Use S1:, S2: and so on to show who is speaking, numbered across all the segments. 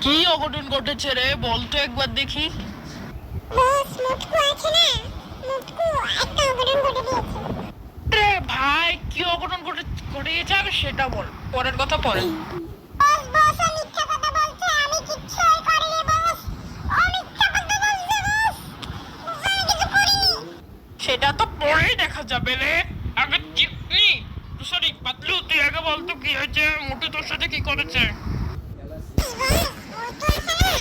S1: কি অঘটন ঘটেছে রে, বলতো একবার দেখি।
S2: বস মুটকু আছে না, মুটকু একটা অঘটন ঘটে দিয়েছে।
S1: রে ভাই, কি অঘটন ঘটিয়েছে আগে সেটা বল, পরের কথা পরে।
S2: বস বস ও মিথ্যা কথা বলছে, আমি কিচ্ছুই করিনি বস। ও মিথ্যা কথা বলছে বস, আমি কিছু করিনি।
S1: সেটা তো পরেই দেখা যাবে রে। আগে চিকনি, সরি পাতলু, তুই আগে বলতো কি হয়েছে, মোটু তোর সাথে কি করেছে?
S2: বস মুটকু আছে না,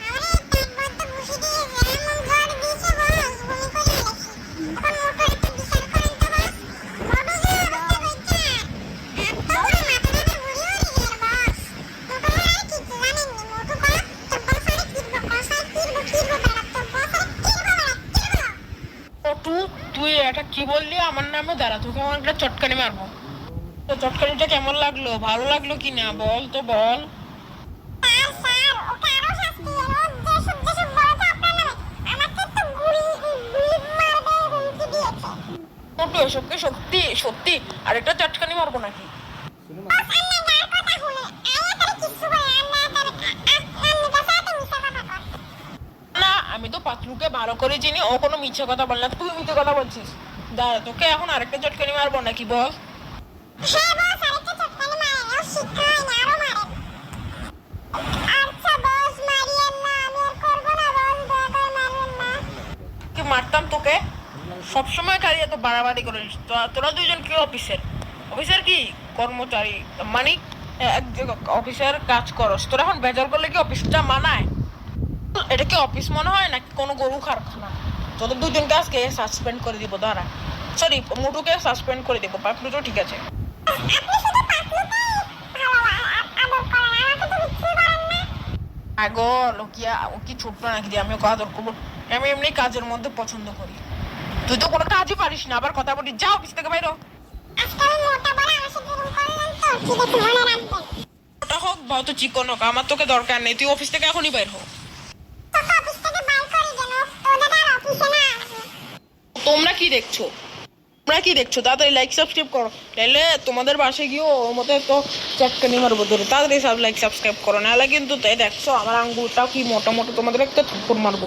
S2: আমারে পেট বদ্ধ ঘুষি দিয়েছে, এমন ঝড় দিয়েছে বস, বমি করে গেছি। এখন মুটুর একটু বিচার করেন তো বস। মুটু যে অবস্থা হয়েছে, আর তো পুরো মাথা ব্যথা ঘুরি উড়ে গেল বস। মুটু আর কিছু জানেননি, মুটু বস তো বস আরে কিরবো বস, আর কিরবো বেড়া তো বস, আরে কিরবো।
S1: মোটু, তুই এটা কি বললি আমার নামে? দাঁড়া, তোকে আমার একটা চটকানি মারবো। তো চটকানিটা কেমন লাগলো, ভালো লাগলো কি না বল তো বল।
S2: স্যার স্যার ওকে আরো শাস্তি দেন, ও যেসব যেসব বলেছে আপনার নামে, আমাকে তো গুলি গুলি মারবে হুমকি দিয়েছে।
S1: মোটু, এসব কি সত্যি সত্যি আরেকটা চটকানি মারবো নাকি?
S2: বস আন্না যার কথা শুনে আয়া তারে কিচ্ছু বলে, আন্না তারে আন্না তো সাথে মিশা কথা কয়।
S1: না, আমি তো পাতলুকে ভালো করে চিনি, ও কোনো মিথ্যে কথা বল না, তুই মিথ্যে কথা বলছিস। দাঁড়া, তোকে এখন আরেকটা চটকানি মারবো নাকি বল।
S2: হ্যাঁ বস আরেকটা চটকানি মারেন, ও শিক্ষা হয় না আরো মারেন। আচ্ছা বস মারিয়েন না, আমি আর করবো না বস, দয়া করে মারিয়েন না।
S1: কি মারতাম তোকে? সবসময় খালি এত বাড়াবাড়ি করিস। তোরা দুইজন কি অফিসের অফিসের কি কর্মচারী, মানে এক অফিসের কাজ করস, তোরা এখন বেজার করলে কি অফিসটা মানায়? এটা কি অফিস মনে হয় নাকি কোনো গরু কারখানা? তোদের দুজনকে আজকে সাসপেন্ড করে দিব। দাঁড়া, সরি, মোটুকে সাসপেন্ড করে দিব, পাপলু তো ঠিক আছে।
S2: আপনি শুধু পাতলুকে ভালো আদর করেন, আমাকে তো কিচ্ছুই করেন না।
S1: আগো লোকিয়া, ও কি ছোট নাকি যে আমি ওকে আদর করবো? আমি এমনি কাজের মধ্যে পছন্দ করি। তুই তো কোনো কাজই পারিস না, আবার কথা বলি, যা অফিস থেকে বাইরো।
S2: আজকে আমি মোটা বড় আমার সাথে এরকম করলেন তো, ঠিক আছে মনে রাখবেন।
S1: ওটা হোক বা অত চিকন হোক, আমার তোকে দরকার নেই, তুই অফিস থেকে এখনই বাইর হো।
S2: তোকে অফিস থেকে বাইর করে দেন, তোদের আর অফিসে না আসবে।
S1: তোমরা কি দেখছো? তোমরা কি দেখছো? তাড়াতাড়ি লাইক সাবস্ক্রাইব করো, তাহলে তোমাদের বাসায় গিয়েও ওর মতো তো চটকানি মারবো ধরে। তাড়াতাড়ি সব লাইক সাবস্ক্রাইব করো, নাহলে কিন্তু তাই দেখছো আমার আঙ্গুলটা কি মোটা মোটা, তোমাদের একটা থাপ্পড় মারবো।